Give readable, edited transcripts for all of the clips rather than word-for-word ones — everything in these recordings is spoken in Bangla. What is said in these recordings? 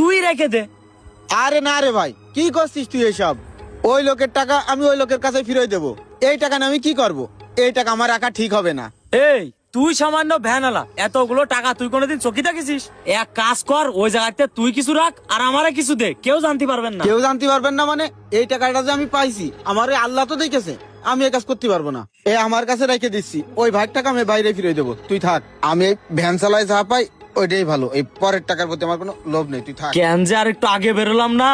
তুই রেখে দে। আরে না রে ভাই, কি করছিস তুই এসব? ওই লোকের টাকা আমি ওই লোকের কাছে ফিরিয়ে দেবো। এই টাকা নিয়ে আমি কি করব? এই টাকা আমার রাখা ঠিক হবে না। এই তুই সামান্য ভ্যানালা, এতগুলো টাকা তুই কোনোদিন চকি থাকিস? এক কাজ কর, ওই জায়গাতে তুই কিছু রাখ আর আমারে কিছু দে, কেউ জানতে পারবেন না। কেউ জানতে পারবেন না মানে? এই টাকাটা যে আমি পাইছি, আমার এই আল্লাহ তো দেখেছে। আমি এই কাজ করতে পারবো না। আমার কাছে রেখে দিচ্ছি। ওই ভাইয়ের টাকা আমি বাইরে ফিরিয়ে দেবো, তুই থাক। আমি এই ভ্যান চালায় যা পাই ওইটাই ভালো। এই পরের টাকার প্রতি আমার কোনো লোভ নেই, তুই থাক। কেন যে আর একটু আগে বেরোলাম না?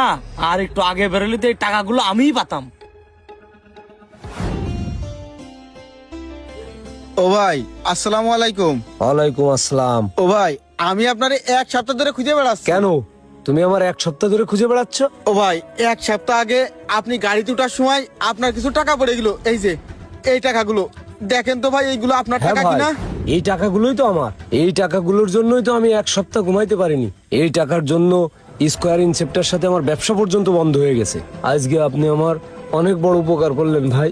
আর একটু আগে বেরোলে তো এই টাকাগুলো আমিই পাতাম। ও ভাই, আসসালামু আলাইকুম। ওয়ালাইকুম আসসালাম। ও ভাই, আমি আপনার এক সপ্তাহ ধরে খুঁজে বেড়াচ্ছি। কেন তুমি আমার এক সপ্তাহ ধরে খুঁজে বেড়াচ্ছ? ও ভাই, এক সপ্তাহ আগে আপনি গাড়িতে ওঠার সময় আপনার কিছু টাকা পড়ে গেল। এই যে এই টাকাগুলো দেখেন তো ভাই, এইগুলো আপনার হ্যাঁ টাকা ভাই, কিনা? এই টাকাগুলোই তো আমার। এই টাকাগুলোর জন্যই তো আমি এক সপ্তাহ ঘুমাইতে পারিনি। এই টাকার জন্য স্কোয়ার ইনসেপ্টার সাথে আমার ব্যবসা পর্যন্ত বন্ধ হয়ে গেছে। আজকে আপনি আমার অনেক বড় উপকার করলেন ভাই।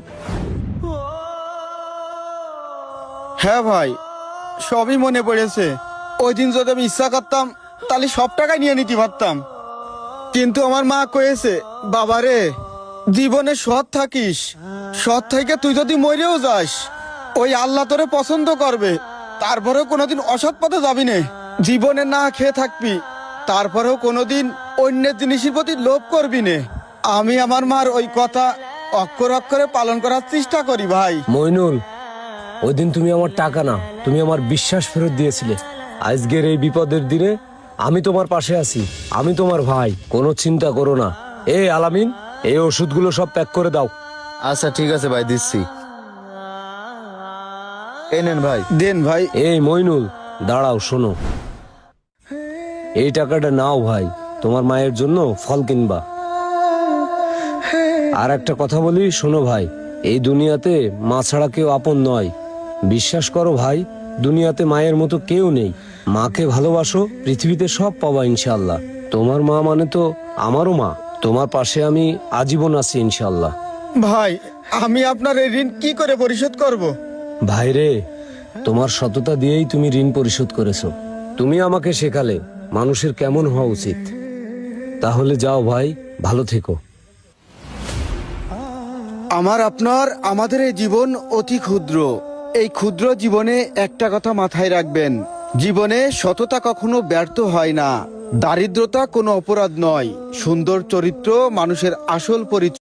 হ্যাঁ ভাই, সবই মনে পড়েছে। ওই দিন যদি আমি ইচ্ছা করতাম তাহলে সব টাকা নিয়ে নিতে পারতাম, কিন্তু আমার মা কয়েছে, বাবারে জীবনে সৎ থাকিস, সৎ থেকে তুই যদি মরেও যাস ওই আল্লাহ তোরে পছন্দ করবে। তারপরেও কোনোদিন অসৎ পথে যাবি না, জীবনে না খেয়ে থাকবি, তারপরেও কোনোদিন অন্যের জিনিসের প্রতি লোভ করবি না। আমি আমার মার ওই কথা অক্ষর অক্ষরে পালন করার চেষ্টা করি ভাই। মইনুল, ওই দিন তুমি আমার টাকা না, তুমি আমার বিশ্বাস ফেরত দিয়েছিলে। আজকের এই বিপদের দিনে আমি তোমার পাশে আছি, আমি তোমার ভাই, কোনো চিন্তা করো না। এই আলামিন, এই ওষুধগুলো সব প্যাক করে দাও। আচ্ছা ঠিক আছে ভাই, দিচ্ছি। এই নেন ভাই। দেন ভাই। এই মইনুল, দাঁড়াও, শোনো। এই টাকাটা নাও ভাই, তোমার মায়ের জন্য ফল কিনবা। আর একটা কথা বলি, শোনো ভাই, এই দুনিয়াতে মা ছাড়া কেউ আপন নয়। বিশ্বাস করো ভাই, দুনিয়াতে মায়ের মতো কেউ নেই। মাকে ভালোবাসো, পৃথিবীতে সব পাবা ইনশাল্লাহ। তোমার মা মানে তো আমারও মা। তোমার পাশে আমি আজীবন আছি ইনশাল্লাহ। ভাই, আমি আপনার এই ঋণ কি করে পরিশোধ করব? ভাই রে, তোমার সততা দিয়েই তুমি ঋণ পরিশোধ করেছো। তুমি আমাকে শেখালে মানুষের কেমন হওয়া উচিত। তাহলে যাও ভাই, ভালো থেকো। আমাদের এই জীবন অতি ক্ষুদ্র। এই ক্ষুদ্র জীবনে একটা কথা মাথায় রাখবেন, জীবনে সততা কখনো ব্যর্থ হয় না। দারিদ্রতা কোনো অপরাধ নয়। সুন্দর চরিত্র মানুষের আসল পরিচয়।